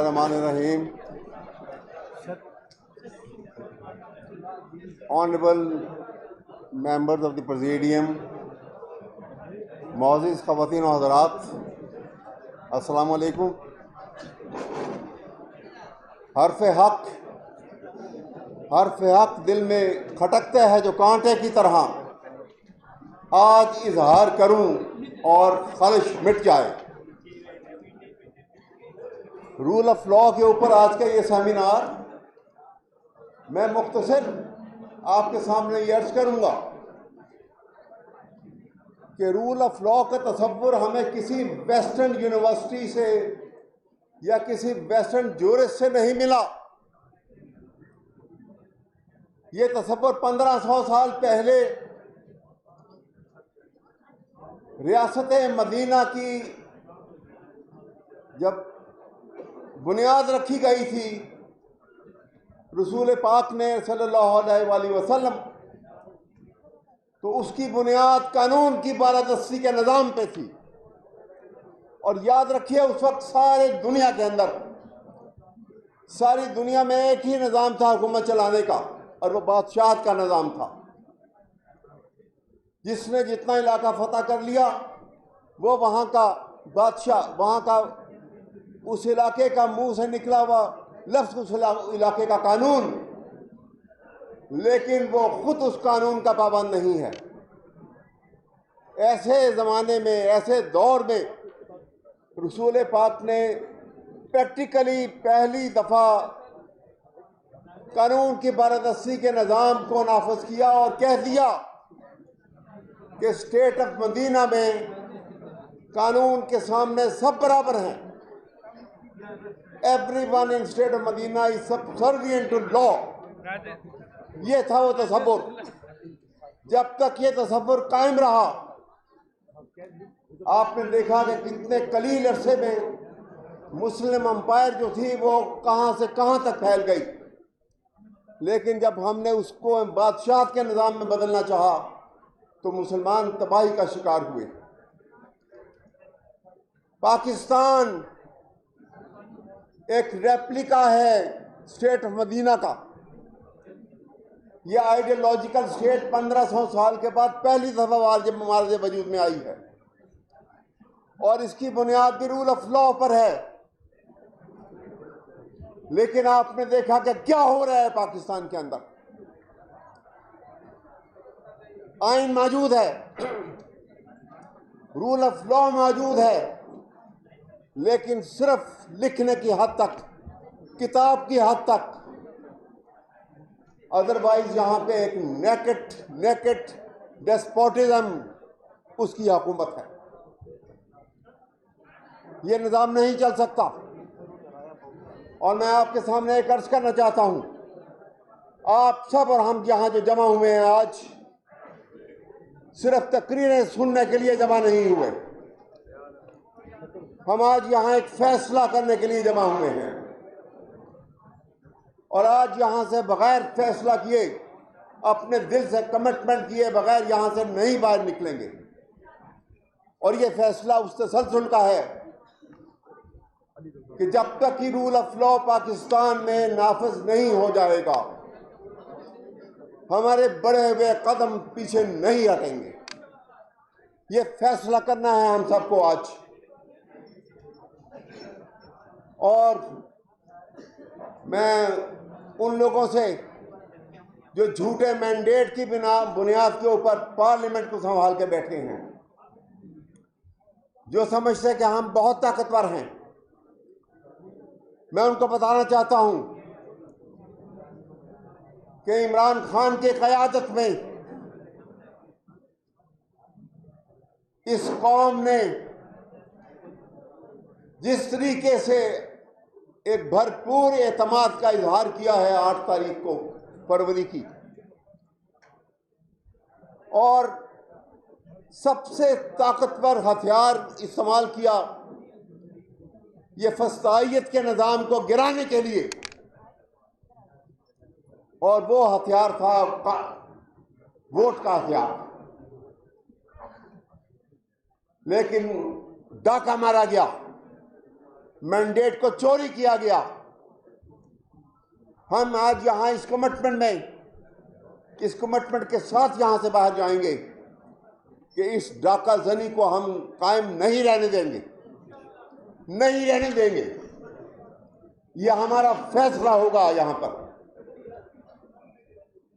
Rahim. Honorable members of the Presidium, Moses Khawatin और हज़रात, अस्सलाम वालेकुम। हर्फ हक दिल में खटकता है जो कांटे की तरह, आज इजहार करूं और खलिश मिट जाए। रूल ऑफ लॉ के ऊपर आज का ये सेमिनार मैं मुख्तसर आपके सामने ये अर्ज करूंगा कि रूल ऑफ लॉ का तसव्वुर हमें किसी वेस्टर्न यूनिवर्सिटी से या किसी वेस्टर्न ज्यूरिस्ट से नहीं मिला। ये तसव्वुर 1500 साल पहले रियासत मदीना की जब बुनियाद रखी गई थी, रसूल पाक ने सल्लल्लाहु अलैहि वसल्लम, तो उसकी बुनियाद कानून की बालादस्ती के निज़ाम पे थी। और याद रखिए, उस वक्त सारी दुनिया में एक ही निज़ाम था हुकूमत चलाने का, और वो बादशाह का निज़ाम था। जिसने जितना इलाका फतह कर लिया वो वहाँ का बादशाह, वहाँ का उस इलाके का मुंह से निकला हुआ लफ्ज़ उस इलाके का कानून, लेकिन वो खुद उस कानून का पाबंद नहीं है। ऐसे ज़माने में, ऐसे दौर में रसूल पाक ने प्रैक्टिकली पहली दफ़ा कानून की बालादस्ती के निज़ाम को नाफिज किया और कह दिया कि स्टेट ऑफ मदीना में कानून के सामने सब बराबर हैं। Everyone in state of Medina is subservient to law. ये था वो तसव्वुर। जब तक ये तसव्वुर कायम रहा, आपने देखा कि कितने कलील अरसे में मुस्लिम अंपायर जो थी वो कहाँ से कहाँ तक फैल गई। लेकिन जब हमने उसको बादशाह के निज़ाम में बदलना चाहा तो मुसलमान तबाही का शिकार हुए। पाकिस्तान एक रेप्लिका है स्टेट ऑफ मदीना का। यह आइडियोलॉजिकल स्टेट 1500 साल के बाद पहली दफा हमारे वजूद में आई है, और इसकी बुनियाद भी रूल ऑफ लॉ पर है। लेकिन आपने देखा कि क्या हो रहा है पाकिस्तान के अंदर। आइन मौजूद है, रूल ऑफ लॉ मौजूद है, लेकिन सिर्फ लिखने की हद तक, किताब की हद तक। अदरवाइज यहाँ पे एक नेकेड डेस्पोटिज्म, उसकी हुकूमत है। ये निज़ाम नहीं चल सकता। और मैं आपके सामने एक अर्ज करना चाहता हूँ, आप सब और हम यहाँ जो जमा हुए हैं आज, सिर्फ तकरीरें सुनने के लिए जमा नहीं हुए। हम आज यहाँ एक फैसला करने के लिए जमा हुए हैं, और आज यहाँ से बगैर फैसला किए, अपने दिल से कमिटमेंट किए बगैर यहाँ से नहीं बाहर निकलेंगे। और ये फैसला उस तसलसल का है कि जब तक कि रूल ऑफ लॉ पाकिस्तान में नाफिज नहीं हो जाएगा, हमारे बढ़े हुए कदम पीछे नहीं हटेंगे। ये फैसला करना है हम सबको आज। और मैं उन लोगों से जो झूठे मैंडेट की बुनियाद के ऊपर पार्लियामेंट को संभाल के बैठे हैं, जो समझते हैं कि हम बहुत ताकतवर हैं, मैं उनको बताना चाहता हूं कि इमरान खान की क़यादत में इस कौम ने जिस तरीके से एक भरपूर एतमाद का इजहार किया है 8 तारीख को फरवरी की, और सबसे ताकतवर हथियार इस्तेमाल किया ये फस्तायत के निज़ाम को गिराने के लिए, और वो हथियार था वोट का हथियार। लेकिन डाका मारा गया, मैंडेट को चोरी किया गया। हम आज यहां इस कमिटमेंट के साथ यहां से बाहर जाएंगे कि इस डाका जनी को हम कायम नहीं रहने देंगे, नहीं रहने देंगे। यह हमारा फैसला होगा यहां पर।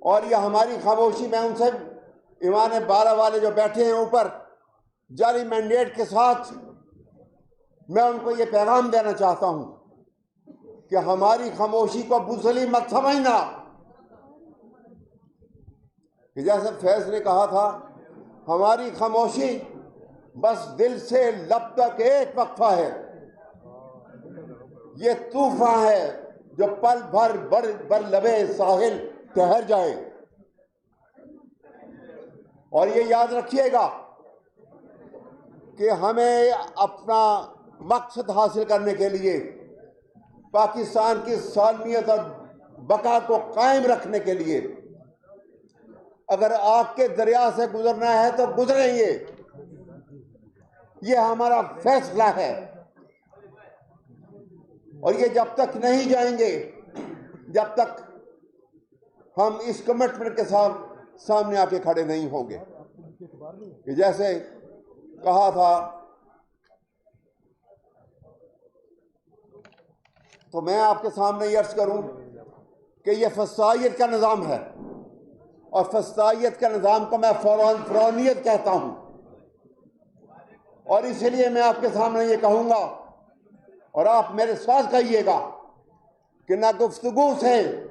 और यह हमारी खामोशी, मैं उनसे ईमान बाला वाले जो बैठे हैं ऊपर जारी मैंडेट के साथ, मैं उनको ये पैगाम देना चाहता हूं कि हमारी खामोशी को बुज़दिली मत समझना। कि जैसे फैज ने कहा था, हमारी खामोशी बस दिल से लब तक एक वक्फा है। ये तूफान है जो पल भर बर लबे साहिल ठहर जाए। और ये याद रखिएगा कि हमें अपना मकसद हासिल करने के लिए, पाकिस्तान की सालमियत और बका को कायम रखने के लिए, अगर आग के दरिया से गुजरना है तो गुजरेंगे। ये हमारा फैसला है। और ये जब तक नहीं जाएंगे, जब तक हम इस कमिटमेंट के साथ सामने आके खड़े नहीं होंगे। कि जैसे कहा था, तो मैं आपके सामने ये अर्ज करूं कि यह फसाइयत का निज़ाम है, और फसाइयत का निज़ाम को मैं फ़िरौनियत कहता हूं। और इसलिए मैं आपके सामने ये कहूंगा, और आप मेरे साथ कहिएगा, कि ना गुफ्तगू से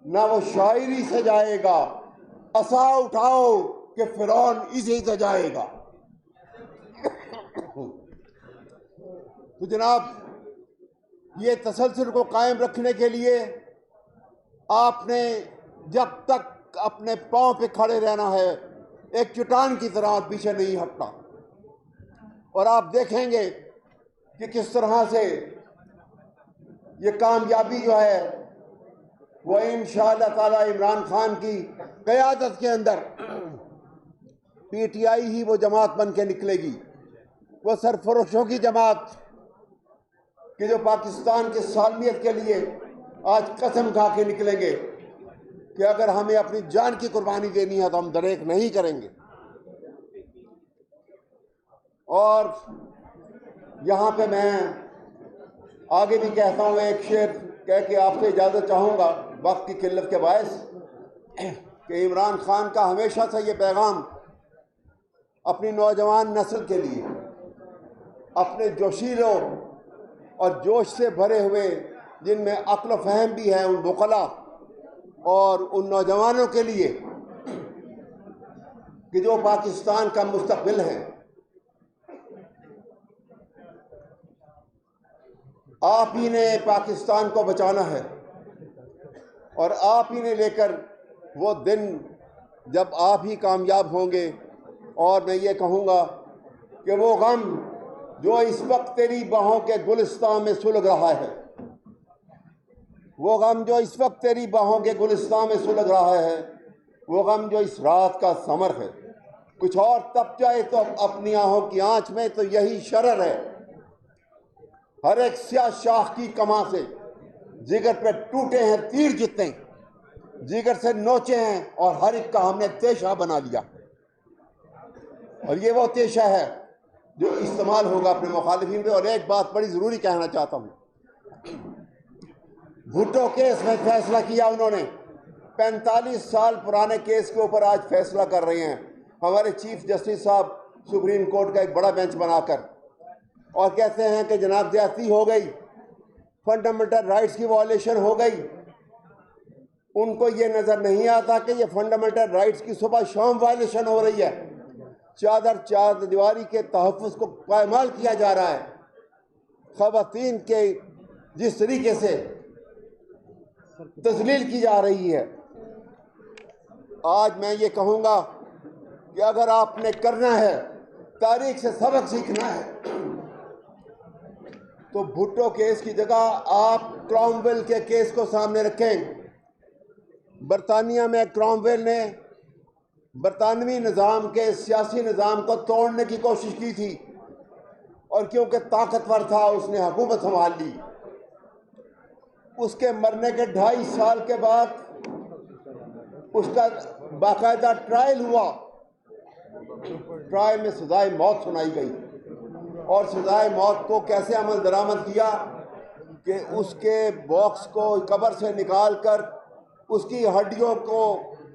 ना वो शायरी से जाएगा, असा उठाओ कि फिरौन इसी से जाएगा। तो जनाब, ये तसलसल को कायम रखने के लिए आपने जब तक अपने पांव पे खड़े रहना है, एक चट्टान की तरह पीछे नहीं हटना। और आप देखेंगे कि किस तरह से ये कामयाबी जो है वो इंशाअल्लाह ताला इमरान खान की क़यादत के अंदर पीटीआई ही वो जमात बन के निकलेगी, वो सरफरोशों की जमात कि जो पाकिस्तान की सालमियत के लिए आज कसम खा के निकलेंगे कि अगर हमें अपनी जान की कुर्बानी देनी है तो हम दरेक नहीं करेंगे। और यहाँ पे मैं आगे भी कहता हूँ, एक शेर कह के आपसे इजाज़त चाहूँगा वक्त की किल्लत के बायस, कि इमरान खान का हमेशा से ये पैगाम अपनी नौजवान नस्ल के लिए, अपने जोशीलों और जोश से भरे हुए, जिनमें अक्ल फहम भी है, उन बुकला और उन नौजवानों के लिए कि जो पाकिस्तान का मुस्तकबिल है। आप ही ने पाकिस्तान को बचाना है, और आप ही ने लेकर वो दिन जब आप ही कामयाब होंगे। और मैं ये कहूँगा कि वो गम जो इस वक्त तेरी बाहों के गुलिस्तान में सुलग रहा है, वो गम जो इस वक्त तेरी बाहों के गुलिस्तान में सुलग रहा है, वो गम जो इस रात का समर है। कुछ और तप जाए तो अपनी आहों की आंच में, तो यही शरर है। हर एक स्याह शाख की कमा से जिगर पे टूटे हैं तीर जितने, जिगर से नोचे हैं और हर एक का हमने तेशा बना लिया। और ये वो तेशा है जो इस्तेमाल होगा अपने मुखालिफिन पे। और एक बात बड़ी ज़रूरी कहना चाहता हूँ, भुट्टो केस में फैसला किया उन्होंने, 45 साल पुराने केस के ऊपर आज फैसला कर रहे हैं हमारे चीफ जस्टिस साहब सुप्रीम कोर्ट का एक बड़ा बेंच बनाकर, और कहते हैं कि जनाब ज्यादती हो गई, फंडामेंटल राइट्स की वायलेशन हो गई। उनको ये नज़र नहीं आता कि ये फंडामेंटल राइट्स की सुबह शाम वायलेशन हो रही है। चार दीवारी के तहफ़्फ़ुज़ को पायमाल किया जा रहा है। ख़वातीन के जिस तरीके से तज़लील की जा रही है। आज मैं ये कहूँगा कि अगर आपने करना है, तारीख से सबक सीखना है, तो भुट्टो केस की जगह आप क्रॉमवेल के केस को सामने रखें। बरतानिया में क्रॉमवेल ने बरतानवी निज़ाम के सियासी निज़ाम को तोड़ने की कोशिश की थी। और क्योंकि ताकतवर था उसने हुकूमत संभाल ली। उसके मरने के 2.5 साल के बाद उसका बाकायदा ट्रायल हुआ। ट्रायल में सजाए मौत सुनाई गई और सजाए मौत को कैसे अमल दरामद किया कि उसके बॉक्स को कब्र से निकालकर उसकी हड्डियों को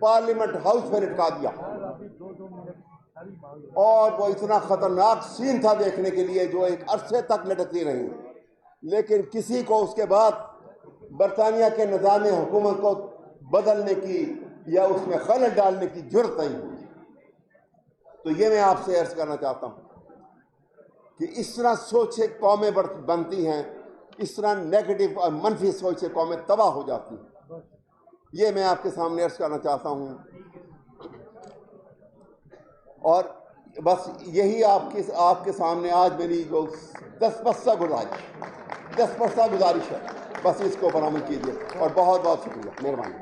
पार्लियामेंट हाउस में लटका दिया। और वो इतना खतरनाक सीन था देखने के लिए, जो एक अरसे तक लटकती रही, लेकिन किसी को उसके बाद बरतानिया के निज़ाम हुकूमत को बदलने की या उसमें खलल डालने की जुर्रत नहीं हुई। तो ये मैं आपसे अर्ज करना चाहता हूँ कि इस तरह सोच से कौमें बनती हैं, इस तरह नेगेटिव और मनफी सोच से कौमें तबाह हो जाती हैं। ये मैं आपके सामने अर्ज करना चाहता हूँ। और बस यही आपके सामने आज मेरी जो दस्तबस्ता गुजारिश है, बस इसको पर अमल कीजिए और बहुत बहुत शुक्रिया, मेहरबानी।